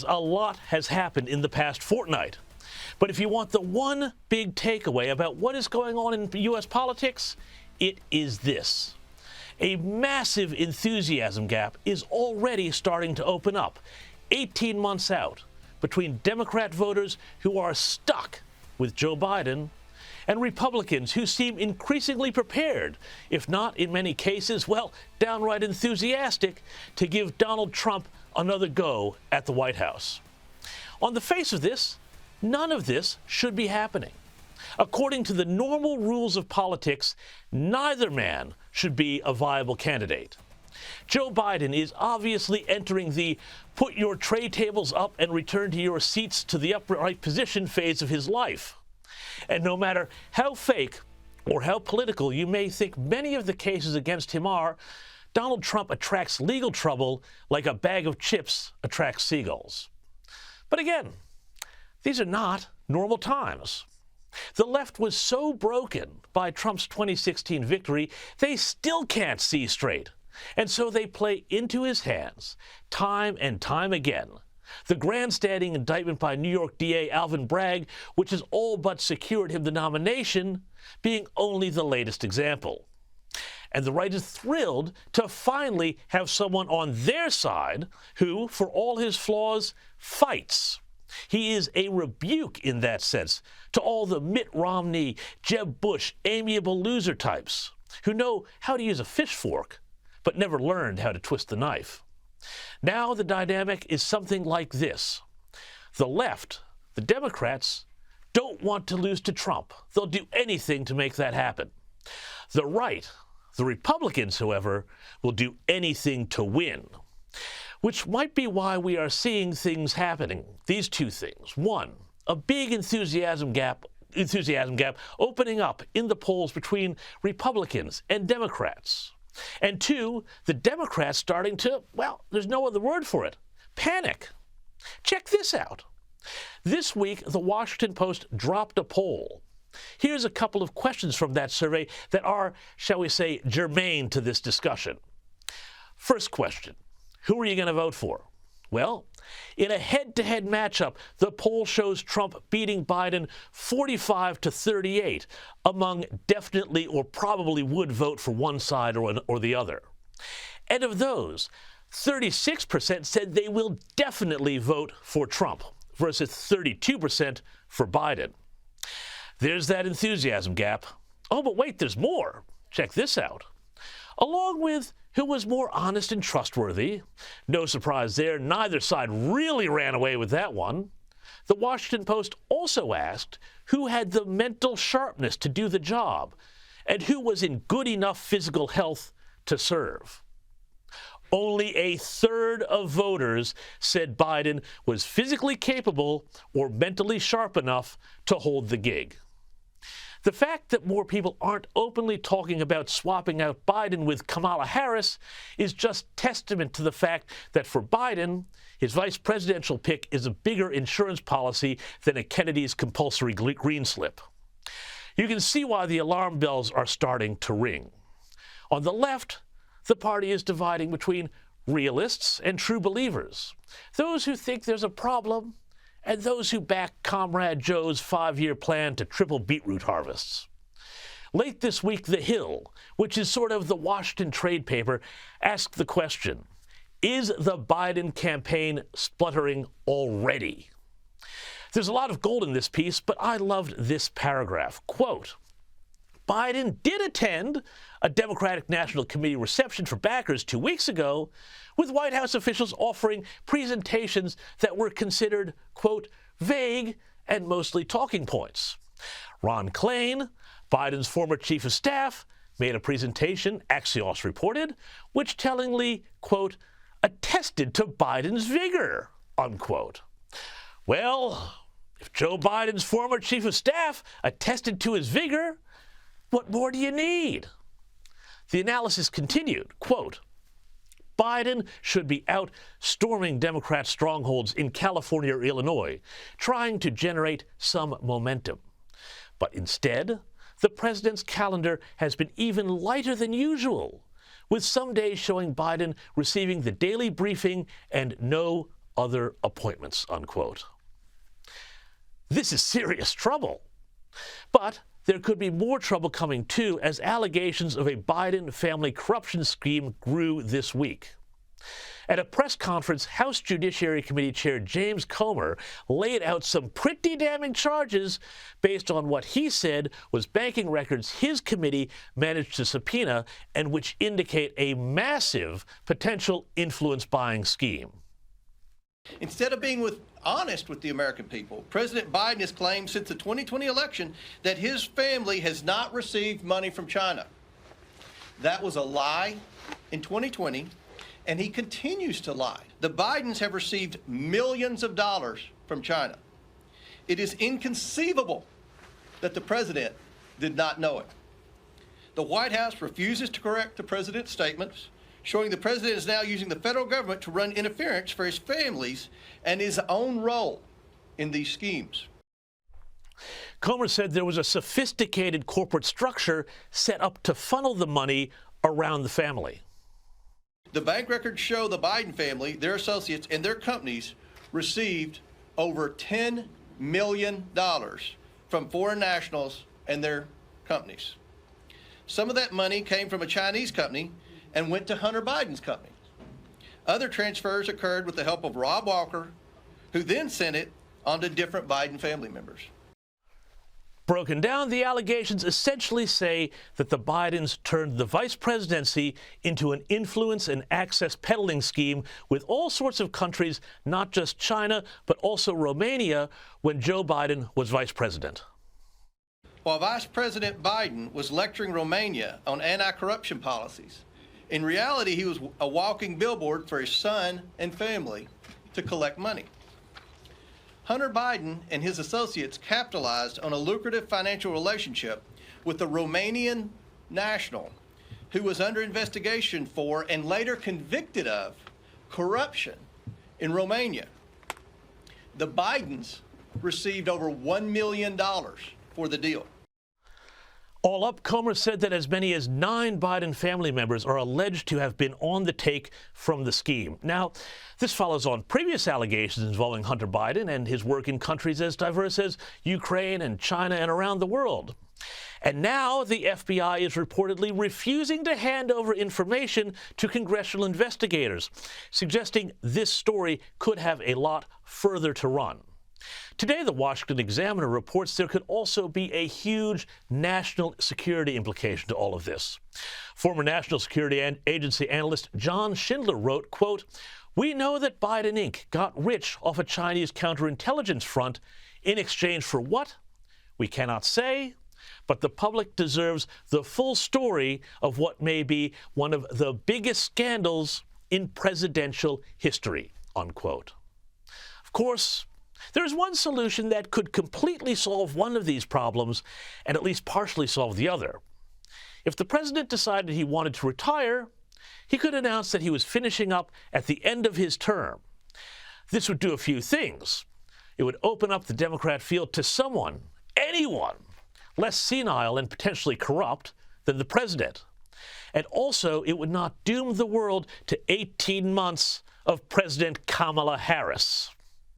A lot has happened in the past fortnight. But if you want the one big takeaway about what is going on in U.S. politics, it is this. A massive enthusiasm gap is already starting to open up, 18 months out, between Democrat voters who are stuck with Joe Biden and Republicans who seem increasingly prepared, if not in many cases, well, downright enthusiastic, to give Donald Trump another go at the White House. On the face of this, none of this should be happening. According to the normal rules of politics, neither man should be a viable candidate. Joe Biden is obviously entering the put your tray tables up and return to your seats to the upright position phase of his life. And no matter how fake or how political you may think many of the cases against him are, Donald Trump attracts legal trouble like a bag of chips attracts seagulls. But again, these are not normal times. The left was so broken by Trump's 2016 victory, they still can't see straight. And so they play into his hands, time and time again. The grandstanding indictment by New York DA Alvin Bragg, which has all but secured him the nomination, being only the latest example. And the right is thrilled to finally have someone on their side who, for all his flaws, fights. He is a rebuke in that sense to all the Mitt Romney, Jeb Bush, amiable loser types who know how to use a fish fork but never learned how to twist the knife. Now the dynamic is something like this. The left, the Democrats, don't want to lose to Trump. They'll do anything to make that happen. The right, the Republicans, however, will do anything to win. Which might be why we are seeing things happening. These two things. One, a big enthusiasm gap opening up in the polls between Republicans and Democrats. And two, the Democrats starting to, well, there's no other word for it, panic. Check this out. This week, the Washington Post dropped a poll. Here's a couple of questions from that survey that are, shall we say, germane to this discussion. First question. Who are you going to vote for? Well, in a head-to-head matchup, the poll shows Trump beating Biden 45-38 among definitely or probably would vote for one side or the other. And of those, 36% said they will definitely vote for Trump versus 32% for Biden. There's that enthusiasm gap. Oh, but wait, there's more. Check this out. Along with who was more honest and trustworthy, no surprise there, neither side really ran away with that one, the Washington Post also asked who had the mental sharpness to do the job and who was in good enough physical health to serve. Only a third of voters said Biden was physically capable or mentally sharp enough to hold the gig. The fact that more people aren't openly talking about swapping out Biden with Kamala Harris is just testament to the fact that for Biden, his vice presidential pick is a bigger insurance policy than a Kennedy's compulsory green slip. You can see why the alarm bells are starting to ring. On the left, the party is dividing between realists and true believers, those who think there's a problem and those who back Comrade Joe's 5-year plan to triple beetroot harvests. Late this week, The Hill, which is sort of the Washington trade paper, asked the question, is the Biden campaign spluttering already? There's a lot of gold in this piece, but I loved this paragraph. Quote, Biden did attend a Democratic National Committee reception for backers 2 weeks ago, with White House officials offering presentations that were considered, quote, vague and mostly talking points. Ron Klain, Biden's former chief of staff, made a presentation, Axios reported, which tellingly, quote, attested to Biden's vigor, unquote. Well, if Joe Biden's former chief of staff attested to his vigor, what more do you need? The analysis continued, quote, Biden should be out storming Democrat strongholds in California or Illinois, trying to generate some momentum. But instead, the president's calendar has been even lighter than usual, with some days showing Biden receiving the daily briefing and no other appointments, unquote. This is serious trouble. But there could be more trouble coming too, as allegations of a Biden family corruption scheme grew this week. At a press conference, House Judiciary Committee Chair James Morrow laid out some pretty damning charges based on what he said was banking records his committee managed to subpoena and which indicate a massive potential influence buying scheme. Instead of being honest with the American people, President Biden has claimed since the 2020 election that his family has not received money from China. That was a lie in 2020, and he continues to lie. The Bidens have received millions of dollars from China. It is inconceivable that the president did not know it. The White House refuses to correct the president's statements, showing the president is now using the federal government to run interference for his families and his own role in these schemes. Morrow said there was a sophisticated corporate structure set up to funnel the money around the family. The bank records show the Biden family, their associates, and their companies received over $10 million from foreign nationals and their companies. Some of that money came from a Chinese company and went to Hunter Biden's company. Other transfers occurred with the help of Rob Walker, who then sent it on to different Biden family members. Broken down, the allegations essentially say that the Bidens turned the vice presidency into an influence and access peddling scheme with all sorts of countries, not just China, but also Romania, when Joe Biden was vice president. While Vice President Biden was lecturing Romania on anti-corruption policies, in reality, he was a walking billboard for his son and family to collect money. Hunter Biden and his associates capitalized on a lucrative financial relationship with a Romanian national who was under investigation for and later convicted of corruption in Romania. The Bidens received over $1 million for the deal. All up, Morrow said that as many as 9 Biden family members are alleged to have been on the take from the scheme. Now, this follows on previous allegations involving Hunter Biden and his work in countries as diverse as Ukraine and China and around the world. And now the FBI is reportedly refusing to hand over information to congressional investigators, suggesting this story could have a lot further to run. Today, the Washington Examiner reports there could also be a huge national security implication to all of this. Former National Security Agency analyst John Schindler wrote, quote, "We know that Biden Inc. got rich off a Chinese counterintelligence front in exchange for what? We cannot say, but the public deserves the full story of what may be one of the biggest scandals in presidential history," unquote. Of course, there's one solution that could completely solve one of these problems and at least partially solve the other. If the president decided he wanted to retire, he could announce that he was finishing up at the end of his term. This would do a few things. It would open up the Democrat field to someone, anyone, less senile and potentially corrupt than the president. And also, it would not doom the world to 18 months of President Kamala Harris.